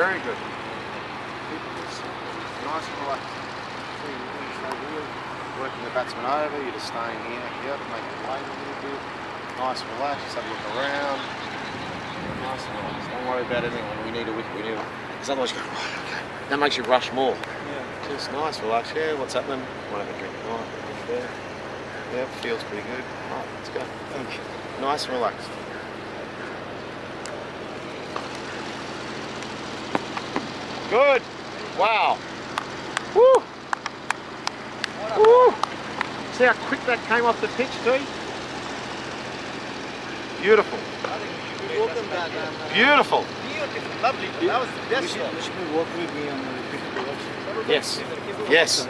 Very good. Nice and relaxed. Working the batsman over, you're just staying here, make it wait a little bit. Nice and relaxed, just have a look around. Nice and relaxed. Don't worry about anything. When we need a wicket, we need a wicket. Because otherwise you go, right, okay. That makes you rush more. Yeah. Just nice, relaxed. Yeah, what's happening? Want to have a drink? Right, there. Yeah, feels pretty good. Right, let's go. Thank you. Nice and relaxed. Good. Wow. Woo. Woo. See how quick that came off the pitch too? Beautiful. Beautiful. Lovely. That was the best shot. You should work with me on the Yes. Yes.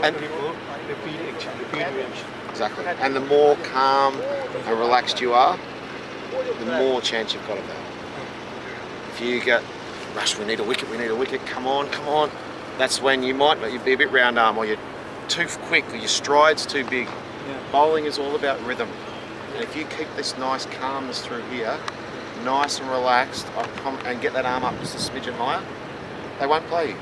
And repeat. Exactly. And the more calm and relaxed you are, the more chance you've got of that. If you get, rush, we need a wicket, come on. That's when you might be a bit round arm, or you're too quick, or your stride's too big. Yeah. Bowling is all about rhythm. And if you keep this nice calmness through here, nice and relaxed, and get that arm up just a smidgen higher, they won't play you.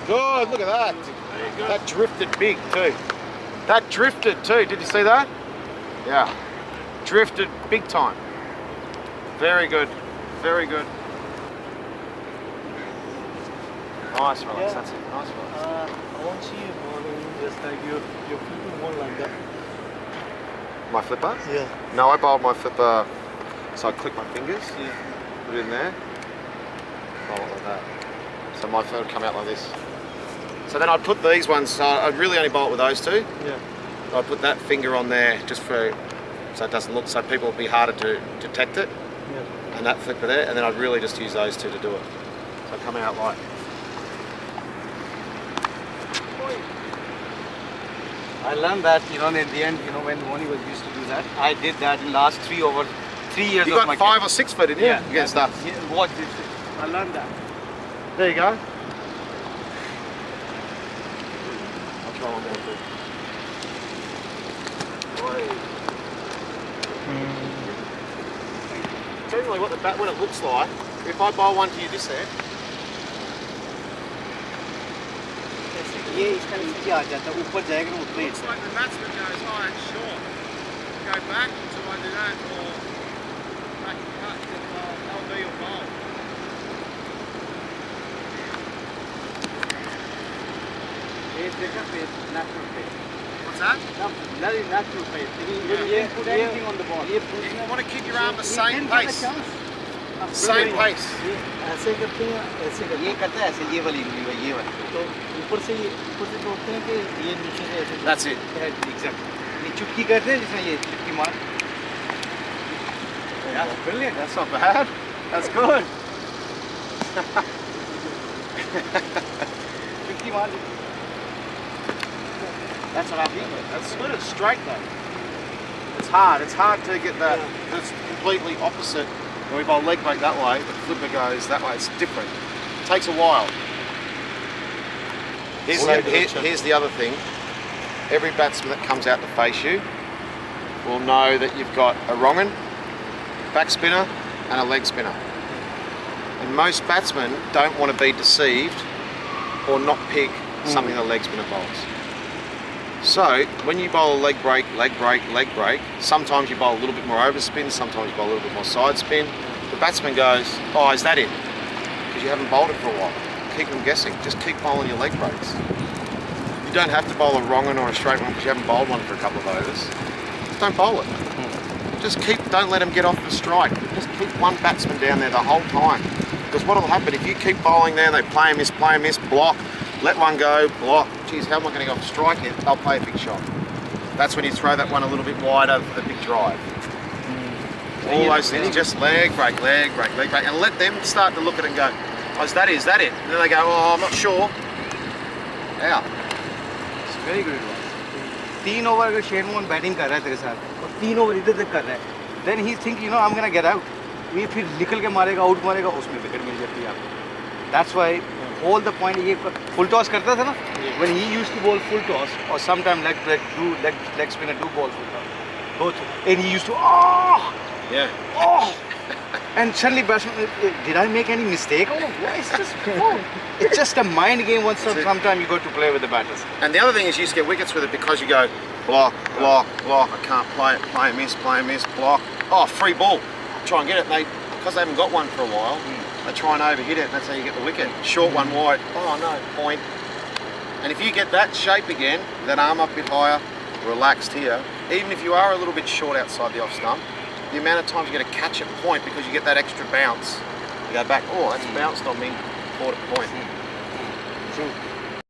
Good, look at that. That drifted big too. That drifted too, did you see that? Yeah, drifted big time. Very good, very good. Nice relax, that's it, nice relax. I want to see you bowling just like your flipper one like that. My flipper? Yeah. No, I bowled my flipper, so I click my fingers, put it in there, bowl it like that. So my flipper would come out like this. So then I'd put these ones, so I'd really only bowl it with those two. Yeah. I'd put that finger on there just for, so it doesn't look, so people will be harder to detect it. Yeah. And that flipper there, and then I'd really just use those two to do it. So come out like. I learned that, in the end, when Warne was used to do that, I did that in last 3 years you of my got 5 or 6 foot, didn't you? Yeah. Against us. Yeah, watch this. I learned that. There you go. I'll try one more too. Generally what it looks like, if I bowl one to you this end, ये इसका नीचे आ जाता है ऊपर जाएगा ना उतना ही looks like the batsman goes high and short. Go back to either that or back and cut, they'll be your bowl. ये देखा face natural face. What's that? Very natural face. You didn't put anything on the ball. You want to keep your arm the same pace. Same pace. ऐसे करते हैं ऐसे करते हैं ये करता है ऐसे ये वाली तो ऊपर से जोड़ते हैं कि ये नीचे से ऐसे That's it. Exactly. ये चुटकी करते हैं जिसमें ये चुटकी मार That's brilliant. That's not bad. That's good. चुटकी मार That's what I mean. That's good. It's straight though. It's hard. It's hard to get that. It's completely opposite. When we bowl leg break that way, the flipper goes that way. It's different. It takes a while. Here's the other thing. Every batsman that comes out to face you will know that you've got a wrong un, back spinner and a leg spinner. And most batsmen don't want to be deceived or not pick something the leg spinner bowls. So, when you bowl a leg break, sometimes you bowl a little bit more overspin, sometimes you bowl a little bit more side spin. The batsman goes, oh, is that it? Because you haven't bowled it for a while. Keep them guessing. Just keep bowling your leg breaks. You don't have to bowl a wrong one or a straight one because you haven't bowled one for a couple of overs. Just don't bowl it. Just don't let them get off the strike. Just keep one batsman down there the whole time. Because what will happen, if you keep bowling there, they play and miss, block, let one go, block. Geez, how am I going to go off strike it? They'll play a big shot. That's when you throw that one a little bit wider for the big drive. All those things, just leg break, and let them start to look at it and go, oh, is that it? And then they go, oh, I'm not sure. Out. It's very good advice. 3 over अगर Shane Warne batting कर रहा है तेरे साथ और 3 over इधर तक कर रहा है, then he think I'm gonna get out. ये फिर निकल के मारेगा, आउट मारेगा, उसमें विकेट मिल जाती है आपको. That's why whole the point ये full toss करता था ना, when he used to bowl full toss or sometime leg spinner do bowl full toss, both, and he used to and suddenly batsman, did I make any mistake? It's just a mind game once sometime you go to play with the batters. And the other thing is you used to get wickets with it because you go block, block, block, I can't play it, play a miss, block, oh free ball, try and get it, and because they haven't got one for a while, they try and overhit it, and that's how you get the wicket. Short one wide, oh no, point. And if you get that shape again, that arm up a bit higher, relaxed here, even if you are a little bit short outside the off stump, the amount of times you get a catch at point because you get that extra bounce. You go back, oh, that's bounced on me, caught at point. True.